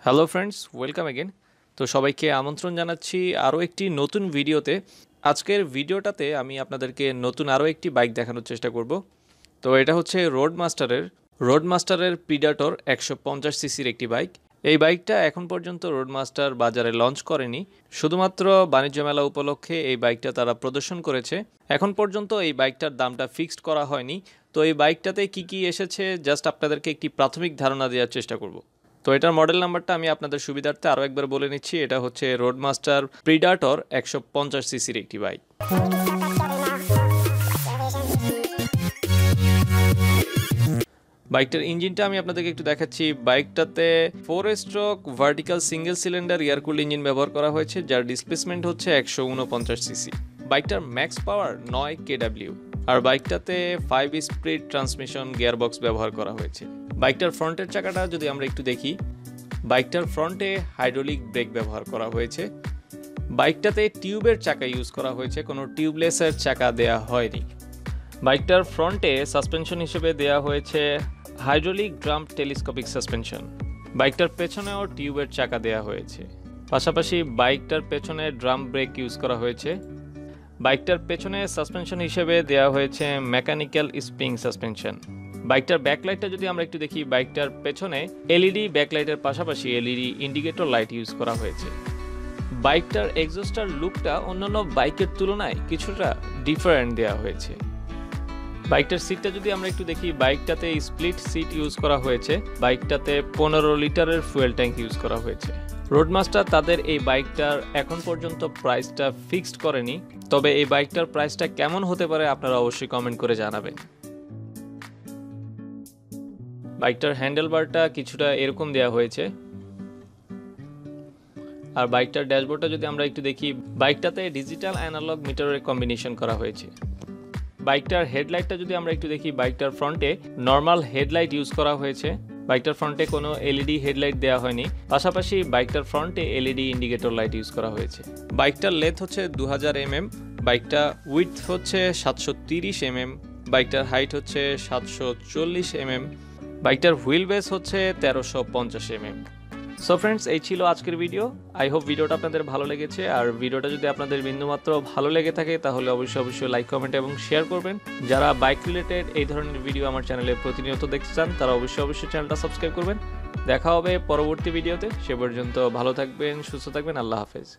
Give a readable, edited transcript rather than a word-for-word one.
Hello friends, welcome again. তো সবাইকে আমন্ত্রণ জানাচ্ছি আরও একটি নতুন ভিডিওতে। আজকের ভিডিওটাতে আমি আপনাদেরকে নতুন আরও একটি বাইক দেখানোর চেষ্টা করব। তো এটা হচ্ছে রোডমাস্টারের প্রিডেটর 150 সিসির একটি বাইক। এই বাইকটা এখন পর্যন্ত রোডমাস্টার বাজারে লঞ্চ করেনি, শুধুমাত্র বাণিজ্য মেলা উপলক্ষে এই বাইকটা তারা প্রদর্শন করেছে। এখন পর্যন্ত এই বাইকটার দামটা ফিক্সড করা হয়নি। তো এই বাইকটাতে কি কি এসেছে জাস্ট আপনাদেরকে একটি প্রাথমিক ধারণা দেওয়ার চেষ্টা করব। তো এটার মডেল নাম্বারটা আমি আপনাদের সুবিধার্থে আরও একবার বলে নিচ্ছি। এটা হচ্ছে রোডমাস্টার প্রিডেটর 150 সিসির একটি বাইক। বাইকটার ইঞ্জিনটা আমি আপনাদেরকে একটু দেখাচ্ছি। বাইকটাতে 4 stroke vertical single cylinder air cool engine ব্যবহার করা হয়েছে, যার ডিসপ্লেসমেন্ট হচ্ছে 149 সিসি। বাইকটার ম্যাক্স পাওয়ার 9 কেডব্লিউ, আর বাইকটাতে 5 স্পিড ট্রান্সমিশন গিয়ারবক্স ব্যবহার করা হয়েছে। বাইকটার ফ্রন্টের চাকাটা যদি আমরা একটু দেখি, বাইকটার ফ্রন্টে হাইড্রোলিক ব্রেক ব্যবহার করা হয়েছে। বাইকটাতে টিউবের চাকা ইউজ করা হয়েছে, কোনো টিউবলেসের চাকা দেয়া হয়নি। বাইকটার ফ্রন্টে সাসপেনশন হিসেবে দেয়া হয়েছে হাইড্রোলিক ড্রাম টেলিস্কোপিক সাসপেনশন। বাইকটার পেছনেও টিউবের চাকা দেয়া হয়েছে, পাশাপাশি বাইকটার পেছনে ড্রাম ব্রেক ইউজ করা হয়েছে। বাইকটার পেছনে সাসপেনশন হিসেবে দেয়া হয়েছে মেকানিক্যাল স্প্রিং সাসপেনশন। বাইকটার ব্যাকলাইটটা যদি আমরা একটু দেখি, বাইকটার পেছনে এলইডি ব্যাকলাইটের পাশাপাশি এলইডি ইন্ডিকেটর লাইট ইউজ করা হয়েছে। বাইকটার এক্সস্টার লুকটা অন্যান্য বাইকের তুলনায় কিছুটা ডিফারেন্ট দেওয়া হয়েছে। বাইকটার সিটটা যদি আমরা একটু দেখি, বাইকটাতে স্প্লিট সিট ইউজ করা হয়েছে। বাইকটাতে 15 লিটারের ফুয়েল ট্যাঙ্ক ইউজ করা হয়েছে। রোডমাস্টার তাদের এই বাইকটার এখন পর্যন্ত প্রাইসটা ফিক্সড করেনি, তবে এই বাইকটার প্রাইসটা কেমন হতে পারে আপনারা অবশ্যই কমেন্ট করে জানাবেন। বাইকটার হ্যান্ডেলবারটা কিছুটা এরকম দেওয়া হয়েছে। আর বাইকটার ড্যাশবোর্ডটা যদি আমরা একটু দেখি, বাইকটাতে ডিজিটাল অ্যানালগ মিটারের কম্বিনেশন করা হয়েছে। বাইকটার হেডলাইটটা যদি আমরা একটু দেখি, বাইকটার ফ্রন্টে নর্মাল হেডলাইট ইউজ করা হয়েছে। বাইকটার ফ্রন্টে কোনো এলইডি হেডলাইট দেওয়া হয়নি, পাশাপাশি বাইকটার ফ্রন্টে এলইডি ইন্ডিকেটর লাইট ইউজ করা হয়েছে। বাইকটার লেন্থ হচ্ছে 2000 mm, বাইকটা উইডথ হচ্ছে 730 mm, বাইকটার হাইট হচ্ছে 740 mm, বাইকটার হুইল বেস হচ্ছে 1350 mm। সো ফ্রেন্ডস, এই ছিল আজকের ভিডিও। আই হোপ ভিডিওটা আপনাদের ভালো লেগেছে। আর ভিডিওটা যদি আপনাদের বিন্দুমাত্র ভালো লেগে থাকে তাহলে অবশ্যই লাইক, কমেন্ট এবং শেয়ার করবেন। যারা বাইক রিলেটেড এই ধরনের ভিডিও আমার চ্যানেলে প্রতিনিয়ত দেখতে চান তারা অবশ্যই চ্যানেলটা সাবস্ক্রাইব করবেন। দেখা হবে পরবর্তী ভিডিওতে। সে পর্যন্ত ভালো থাকবেন, সুস্থ থাকবেন। আল্লাহ হাফেজ।